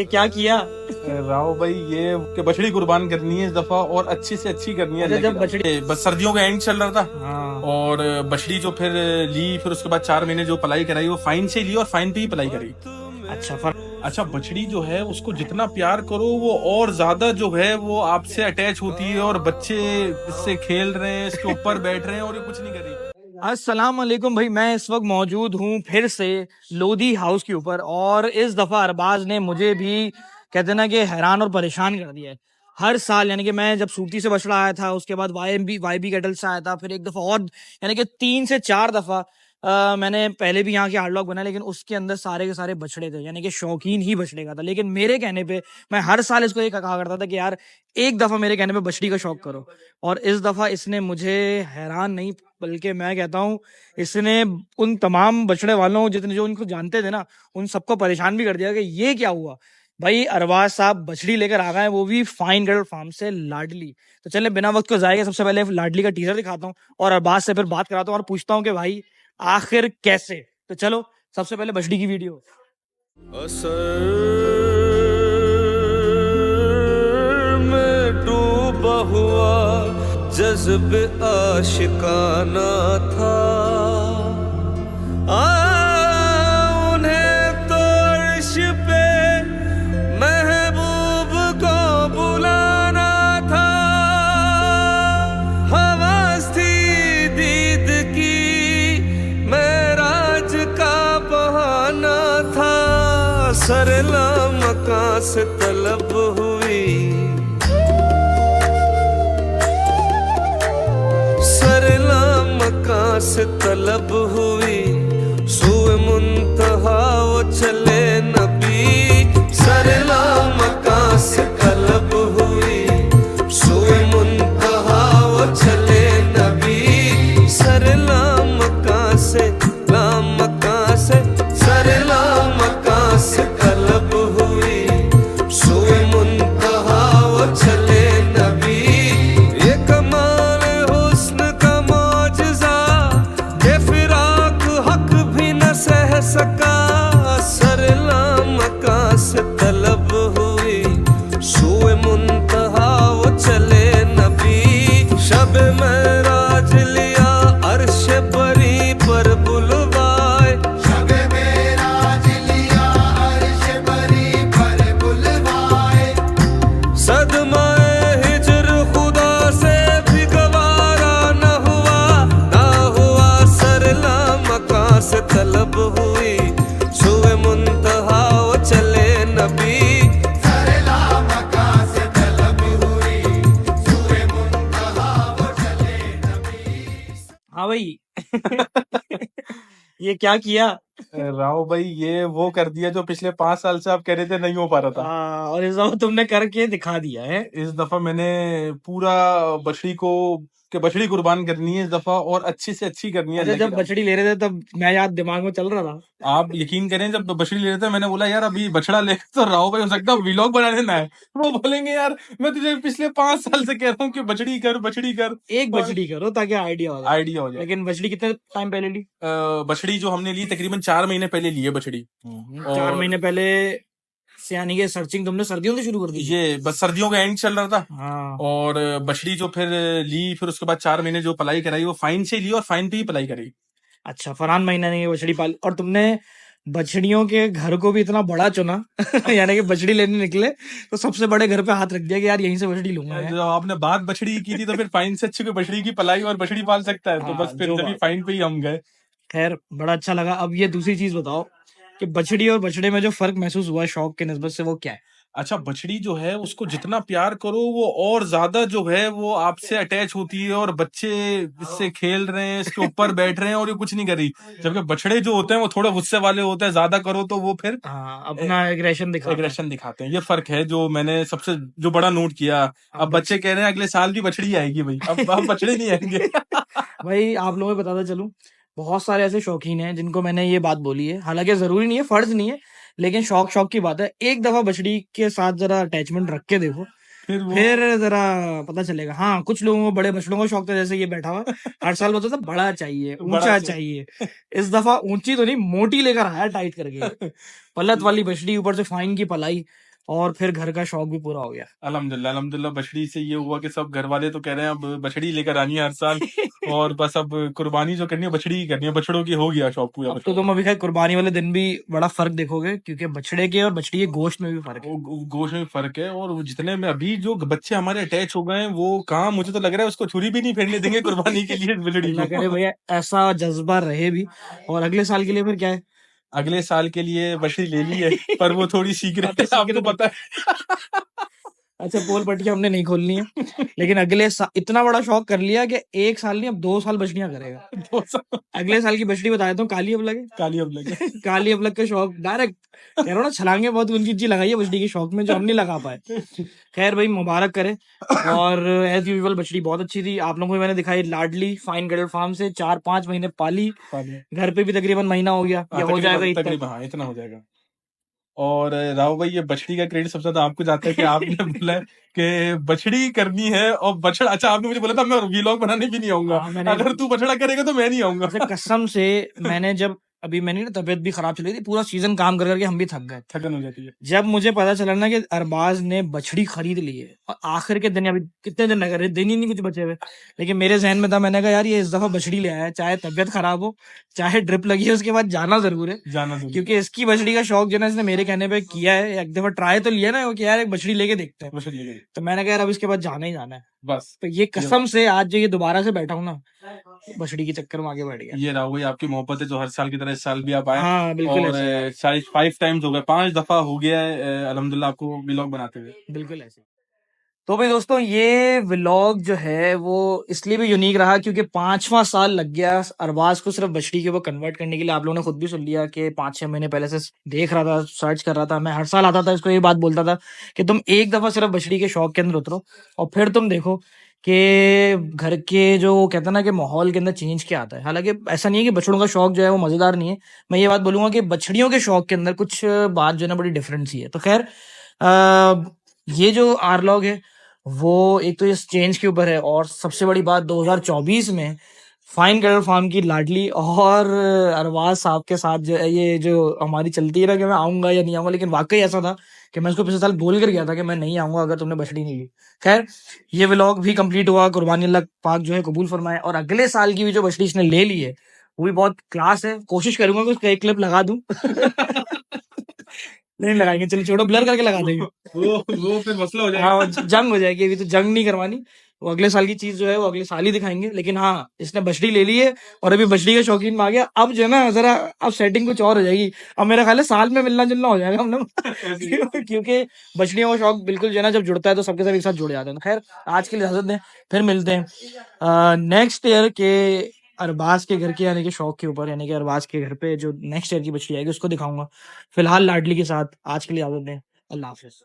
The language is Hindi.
ये क्या किया? राव भाई ये कि बछड़ी कुर्बान करनी है इस दफा और अच्छी से अच्छी करनी है। अच्छा, जब बछड़ी बस सर्दियों का एंड चल रहा था हाँ और बछड़ी जो फिर ली, फिर उसके बाद 4 महीने जो पलाई कराई वो फाइन से ली और फाइन पे ही पलाई करी। अच्छा बछड़ी जो है उसको जितना प्यार करो वो और ज्यादा जो है वो आपसे अटैच होती है और बच्चे इससे खेल रहे हैं, इसके ऊपर बैठ रहे हैं और ये कुछ नहीं कर रही। अस्सलाम वालेकुम भाई, मैं इस वक्त मौजूद हूँ फिर से लोधी हाउस के ऊपर और इस दफा अरबाज ने मुझे भी कहते हैं ना कि हैरान और परेशान कर दिया है। हर साल यानी कि मैं जब सूरती से बछड़ा आया था, उसके बाद वाई बी कैटल से आया था, फिर एक दफा और यानी कि 3 से 4 दफा मैंने पहले भी यहाँ के हार्डलॉक बनाया, लेकिन उसके अंदर सारे के सारे बछड़े थे, यानी कि शौकीन ही बछड़े का था। लेकिन मेरे कहने पे मैं हर साल इसको ये कहा करता था कि यार एक दफा मेरे कहने पे बछड़ी का शौक करो, और इस दफा इसने मुझे हैरान नहीं बल्कि मैं कहता हूँ इसने उन तमाम बछड़े वालों जितने जो उनको जानते थे ना, उन सबको परेशान भी कर दिया कि ये क्या हुआ भाई। अरबाज साहब बछड़ी लेकर आ गए, वो भी फाइन गर्ल फार्म से, लाडली। तो चले बिना वक्त को जाएगा, सबसे पहले लाडली का टीजर दिखाता हूँ और अरबाज से फिर बात कराता हूँ और पूछता हूँ कि भाई आखिर कैसे। तो चलो सबसे पहले बछड़ी की वीडियो। असर में डूबा हुआ जज्ब आशिकाना था, उन्हें तो अर्श पे महबूब को बुलाना था। हवस थी दीद की, मेराज का बहाना था। सरला मका से तलब हुई, सरला मका से तलब हुई, सुए मुंतहा वो चले नबी। सरला मका से तलब हुई, सुए मुंतहा वो चले नबी। सरला मका से लामका से, सरला मका से तलब हुई, सुए मुंतहा वो चले नबी। ये कमाल हुस्न का मौजज़ा, ये फिराक हक भी न सह सका। सरला मका से तलब हुई, सुए मुंतहा वो चले नबी। शब मेराज लिया अर्श बरी पर बुलवाए, शब मेराज लिया अर्श बरी पर बुलवाए। सदमाए हिजर खुदा से भी गवारा न हुआ सरला मका से तलब हुई, सुए मुंतहा वो चले नबी। सरला मका से तलब हुई, सुए मुंतहा वो चले नबी। हाँ भाई ये क्या किया? राव भाई ये वो कर दिया जो पिछले 5 साल से आप कह रहे थे नहीं हो पा रहा था। और इस दफा तुमने करके दिखा दिया है। इस दफा मैंने पूरा बछड़ी को कि बछड़ी कुर्बान करनी है इस दफा और अच्छी से अच्छी करनी है। अच्छा, जब बछड़ी ले रहे थे तब मैं याद दिमाग में चल रहा था। आप यकीन करें जब बछड़ी ले रहे थे मैंने बोला यार अभी बछड़ा लेकर तो राव भाई हो सकता है व्लॉग बना लेना है। वो बोलेंगे यार मैं तुझे पिछले 5 साल से कह रहा हूँ कि बछड़ी कर बछड़ी कर। एक बछड़ी करो ताकि आइडिया हो जाए। लेकिन बछड़ी कितने टाइम पहले ली? बछड़ी जो हमने ली तकरीबन 4 महीने पहले ली है बछड़ी। 4 महीने पहले से, यानी कि सर्चिंग तुमने सर्दियों से शुरू कर दी? ये बस सर्दियों का एंड चल रहा था हाँ। और बछड़ी जो फिर ली, फिर उसके बाद 4 महीने जो पलाई कराई वो फाइन से ली और फाइन पे ही पलाई करी। अच्छा, फरहान महीना ने ये बछड़ी पाली और तुमने बछड़ियों के घर को भी इतना बड़ा चुना यानी कि बछड़ी लेने निकले तो सबसे बड़े घर पे हाथ रख दिया कि यार यहीं से बछड़ी लूंगा। जब आपने बात बछड़ी की थी तो फिर फाइन से अच्छी कोई बछड़ी की पलाई और बछड़ी पाल सकता है। तो बस फिर जब फाइन पे ही हम गए। खैर बड़ा अच्छा लगा। अब ये दूसरी चीज बताओ कि बछड़ी और बछड़े में जो फर्क महसूस हुआ शौक के निस्बत से, वो क्या है? अच्छा बछड़ी जो है उसको जितना प्यार करो वो और ज्यादा जो है वो आपसे अटैच होती है और बच्चे इससे खेल रहे हैं, इसके ऊपर बैठ रहे हैं और ये कुछ नहीं कर रही। जबकि बछड़े जो होते हैं वो थोड़े गुस्से वाले होते हैं, ज्यादा करो तो वो फिर अपना एग्रेशन दिखाते हैं। ये फर्क है जो मैंने सबसे जो बड़ा नोट किया। अब बच्चे कह रहे हैं अगले साल भी बछड़ी आएगी भाई, अब बछड़े नहीं आएंगे। भाई आप लोगों को बताता चलूं, बहुत सारे ऐसे शौकीन हैं जिनको मैंने ये बात बोली है, हालांकि जरूरी नहीं है, फर्ज नहीं है, लेकिन शौक की बात है। एक दफा बछड़ी के साथ जरा अटैचमेंट रख के देखो, फिर जरा पता चलेगा। हाँ, कुछ लोगों को बड़े बछड़ों का शौक था, जैसे ये बैठा हुआ हर साल बोलता था बड़ा चाहिए, ऊंचा चाहिए। इस दफा ऊंची तो नहीं, मोटी लेकर आया टाइट करके। पलत वाली बछड़ी, ऊपर से फाइन की पलाई, और फिर घर का शौक भी पूरा हो गया। अल्हम्दुलिल्लाह अल्हम्दुलिल्लाह। बछड़ी से ये हुआ कि सब घर वाले तो कह रहे हैं अब बछड़ी लेकर आनी है हर साल और बस अब कुर्बानी जो करनी है बछड़ी ही करनी है, बछड़ों की हो गया शौक पूरा अब तो तुम अभी खैर कुर्बानी वाले दिन भी बड़ा फर्क देखोगे, क्योंकि बछड़े के और बछड़ी के गोश्त में भी फर्क है। गोश्त में फर्क है। और वो जितने में अभी जो बच्चे हमारे अटैच हो गए हैं वो कहाँ, मुझे तो लग रहा है उसको छुरी भी नहीं फेरने देंगे कुर्बानी के लिए बछड़ी अल्लाह करे को। भैया ऐसा जज्बा रहे भी। और अगले साल के लिए फिर क्या है? अगले साल के लिए बछड़ी ले ली है पर वो थोड़ी सीक्रेट है, आपको पता है। अच्छा, पोल पट्टियां हमने नहीं खोलनी है, लेकिन अगले साल इतना बड़ा शौक कर लिया कि 1 साल नहीं अब 2 साल बछड़ियां करेगा। 2 साल अगले साल की बछड़ी बता देता हूँ, काली अबलग है। काली अब लगे। काली अबलग का शौक डायरेक्ट कह रहा हूँ ना, छलांगे बहुत ऊंची ऊंची लगाई है बछड़ी के शौक में, जो हम नहीं लगा पाए। खैर भाई मुबारक करे। और एज यूजुअल बछड़ी बहुत अच्छी थी, आप लोगों को मैंने दिखाई, लाडली फाइन गडल फार्म से 4-5 महीने पाली, घर पे भी तकरीबन महीना हो गया या हो जाएगा इतना। तकरीबन हाँ इतना हो जाएगा। और राव भाई ये बछड़ी का क्रेडिट सबसे ज्यादा आपको जाता है कि आपने बोला है कि बछड़ी करनी है और बछड़ा। अच्छा आपने मुझे बोला था मैं वीलॉग बनाने भी नहीं आऊंगा, अगर तू बछड़ा करेगा तो मैं नहीं आऊंगा। कसम से मैंने जब अभी मैंने ना तबीयत भी खराब चली थी, पूरा सीजन काम कर करके हम भी थक गए, थकन हो जाती है। जब मुझे पता चला ना कि अरबाज ने बछड़ी खरीद ली है, और आखिर के दिन, अभी कितने दिन लग रहे, दिन ही नहीं कुछ बचे हुए, लेकिन मेरे जहन में था, मैंने कहा यार ये इस दफा बछड़ी ले आया है, चाहे तबीयत खराब हो, चाहे ड्रिप लगी है, उसके बाद जाना जरूर है, क्योंकि इसकी बछड़ी का शौक जो है इसने मेरे कहने पे किया है, एक दफा ट्राई तो लिया ना कि यार एक बछड़ी लेके देखते हैं, तो मैंने कहा यार अब इसके बाद जाना ही जाना है बस। तो ये कसम से आज जो ये दोबारा से बैठा हूँ ना, बछड़ी के चक्कर में आगे बढ़ गया। ये राव भाई आपकी मोहब्बत है जो हर साल की तरह इस साल भी आप आए। हाँ बिल्कुल और ऐसे। 5 टाइम्स हो गए, 5 दफा हो गया है अल्हम्दुलिल्लाह आपको व्लॉग बनाते हुए। बिल्कुल ऐसे। तो भाई दोस्तों ये व्लॉग जो है वो इसलिए भी यूनिक रहा क्योंकि 5वां साल लग गया अरबाज को सिर्फ बछड़ी के ऊपर कन्वर्ट करने के लिए। आप लोगों ने खुद भी सुन लिया कि 5-6 महीने पहले से देख रहा था, सर्च कर रहा था, मैं हर साल आता था, इसको ये बात बोलता था कि तुम एक दफा सिर्फ बछड़ी के शौक के अंदर उतरो और फिर तुम देखो कि घर के जो कहते हैं ना कि माहौल के अंदर चेंज क्या आता है। हालांकि ऐसा नहीं है कि बछड़ों का शौक जो है वो मजेदार नहीं है, मैं ये बात बोलूंगा कि बछड़ियों के शौक के अंदर कुछ बात जो है ना बड़ी डिफरेंस ही है। तो खैर ये जो आरलॉग है वो एक तो इस चेंज के ऊपर है, और सबसे बड़ी बात 2024 में फाइन गडल फार्म की लाडली और अरबाज साहब के साथ जो है ये जो हमारी चलती है ना कि मैं आऊंगा या नहीं आऊंगा, लेकिन वाकई ऐसा था कि मैं उसको पिछले साल बोल कर गया था कि मैं नहीं आऊंगा अगर तुमने बछड़ी नहीं ली। खैर ये व्लॉग भी कंप्लीट हुआ, कुर्बानी अल्लाह पाक जो है कबूल फरमाए, और अगले साल की भी जो बछड़ी इसने ले ली है वो भी बहुत क्लास है। कोशिश करूंगा कि उसका एक क्लिप लगा दूं नहीं लगाएंगे, चलो छोड़ो, ब्लर करके लगा देंगे। वो फिर मसला हो जाएगा। हाँ जंग हो जाएगी, अभी तो जंग नहीं करवानी, वो अगले साल की चीज जो है वो अगले साल ही दिखाएंगे। लेकिन हाँ इसने बछड़ी ले ली है और अभी बछड़ी का शौकीन में आ गया, अब जो है ना जरा अब सेटिंग कुछ और हो जाएगी, अब मेरा ख्याल है साल में मिलना जुलना हो जाएगा हम लोग क्योंकि बछड़ियों का शौक बिल्कुल जो है ना जब जुड़ता है तो सबके सब एक साथ जुड़ जाते हैं। खैर आज के लिए इजाजत दें, फिर मिलते हैं नेक्स्ट ईयर के अरबाज के घर के यानी कि शौक के ऊपर, यानी कि अरबाज के घर पे जो नेक्स्ट ईयर की बछड़ी आएगी उसको दिखाऊंगा। फिलहाल लाडली के साथ आज के लिए इजाजत दें, अल्लाह हाफिज।